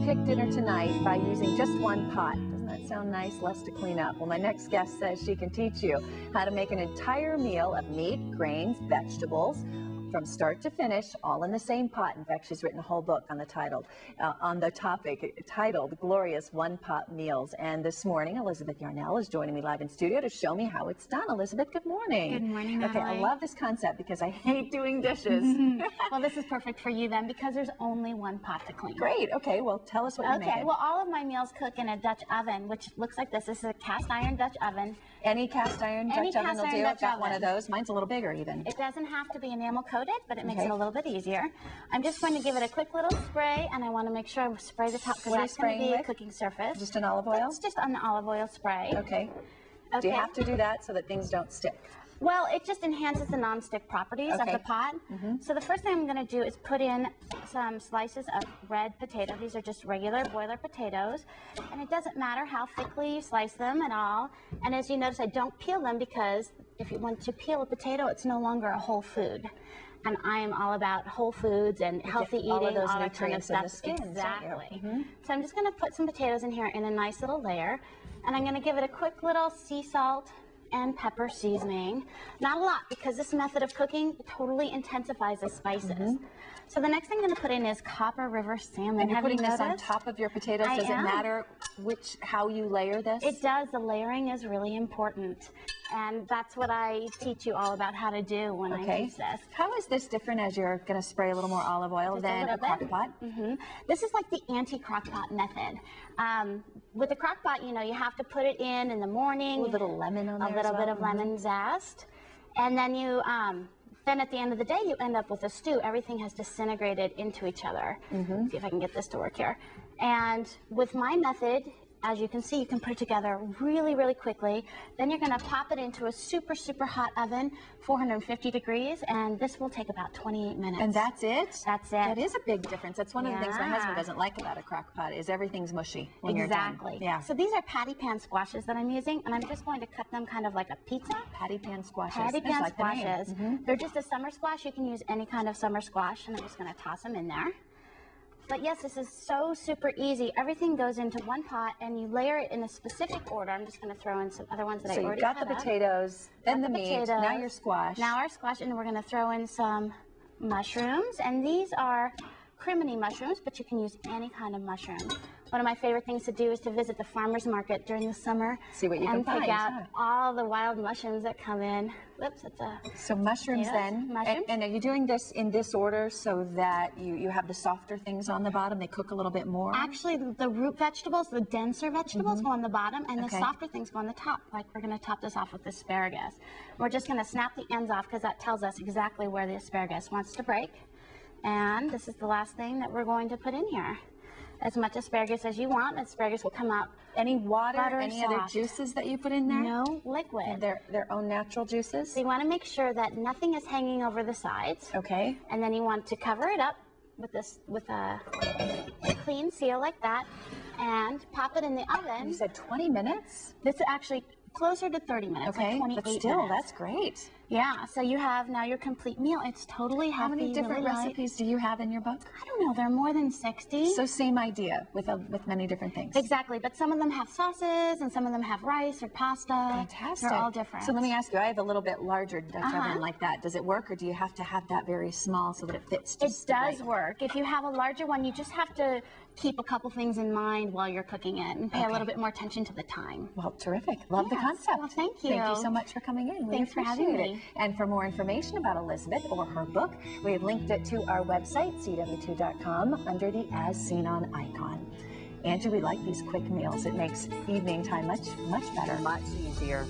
pick dinner tonight by using just one pot. Doesn't that sound nice? Less to clean up. Well, my next guest says she can teach you how to make an entire meal of meat, grains, vegetables, from start to finish, all in the same pot. In fact, she's written a whole book on the topic titled Glorious One Pot Meals. And this morning, Elizabeth Yarnell is joining me live in studio to show me how it's done. Elizabeth, good morning. Good morning, Natalie. Okay, I love this concept because I hate doing dishes. Well, this is perfect for you then because there's only one pot to clean. Great. Okay, well, tell us what you're making. Okay, well, all of my meals cook in a Dutch oven, which looks like this. This is a cast iron Dutch oven. Any cast iron Dutch oven will do. I've got one of those. Mine's a little bigger even. It doesn't have to be enamel coated, but it makes it a little bit easier. I'm just going to give it a quick little spray, and I want to make sure I spray the top because that's going to be a cooking surface. Just an olive oil? It's just an olive oil spray. Okay. Do you have to do that so that things don't stick? Well, it just enhances the non-stick properties of the pot. So the first thing I'm going to do is put in some slices of red potato. These are just regular boiler potatoes. And it doesn't matter how thickly you slice them at all. And as you notice, I don't peel them because if you want to peel a potato, it's no longer a whole food. And I am all about whole foods and healthy eating, all that kind of stuff. Exactly. So I'm just going to put some potatoes in here in a nice little layer. And I'm going to give it a quick little sea salt and pepper seasoning. Not a lot, because this method of cooking totally intensifies the spices. So the next thing I'm going to put in is Copper River salmon. And you're putting this on top of your potatoes? Does it matter how you layer this? It does. The layering is really important. And that's what I teach you all about how to do when I teach this. How is this different as you're going to spray a little more olive oil than a crock pot? This is like the anti-crock pot method. With the crock pot, you know, you have to put it in the morning. With a little lemon on there. A little bit of lemon zest. And then you, then at the end of the day, you end up with a stew. Everything has disintegrated into each other. See if I can get this to work here. And with my method, as you can see, you can put it together really, really quickly. Then you're going to pop it into a super, super hot oven, 450 degrees, and this will take about 28 minutes. And that's it? That's it. That is a big difference. That's one of the things my husband doesn't like about a crock pot is everything's mushy when you're done. Yeah. So these are patty pan squashes that I'm using, and I'm just going to cut them kind of like a pizza. Patty pan squashes. Patty pan squashes. They're just a summer squash. You can use any kind of summer squash, and I'm just going to toss them in there. But yes, this is so super easy. Everything goes into one pot, and you layer it in a specific order. I'm just going to throw in some other ones that I already cut up. So you've got the potatoes, then the meat, now your squash. Now our squash, and we're going to throw in some mushrooms. And these are crimini mushrooms, but you can use any kind of mushroom. One of my favorite things to do is to visit the farmer's market during the summer. See what you can find. And pick out all the wild mushrooms that come in. Whoops, that's a... So mushrooms then. Mushrooms. And are you doing this in this order so that you have the softer things on the bottom? They cook a little bit more? Actually, the root vegetables, the denser vegetables go on the bottom, and the softer things go on the top. Like we're going to top this off with asparagus. We're just going to snap the ends off because that tells us exactly where the asparagus wants to break. And this is the last thing that we're going to put in here. As much asparagus as you want. Asparagus will come out. Any water, any other juices that you put in there? No, liquid. And their own natural juices? So you want to make sure that nothing is hanging over the sides. Okay. And then you want to cover it up with a clean seal like that and pop it in the oven. You said 20 minutes? This is actually closer to 30 minutes, like 28 but still, minutes. That's great. Yeah, so you have now your complete meal. It's totally healthy. How many different recipes do you have in your book? I don't know. There are more than 60. So same idea with many different things. Exactly, but some of them have sauces and some of them have rice or pasta. Fantastic. They're all different. So let me ask you, I have a little bit larger Dutch oven like that. Does it work, or do you have to have that very small so that it fits just right? It does work. If you have a larger one, you just have to keep a couple things in mind while you're cooking it and pay a little bit more attention to the time. Well, terrific. Love the concept. Well, thank you. Thank you so much for coming in. Thanks for having me. And for more information about Elizabeth or her book, we have linked it to our website, cw2.com, under the As Seen On icon. Angie, we like these quick meals. It makes evening time much better. Much easier.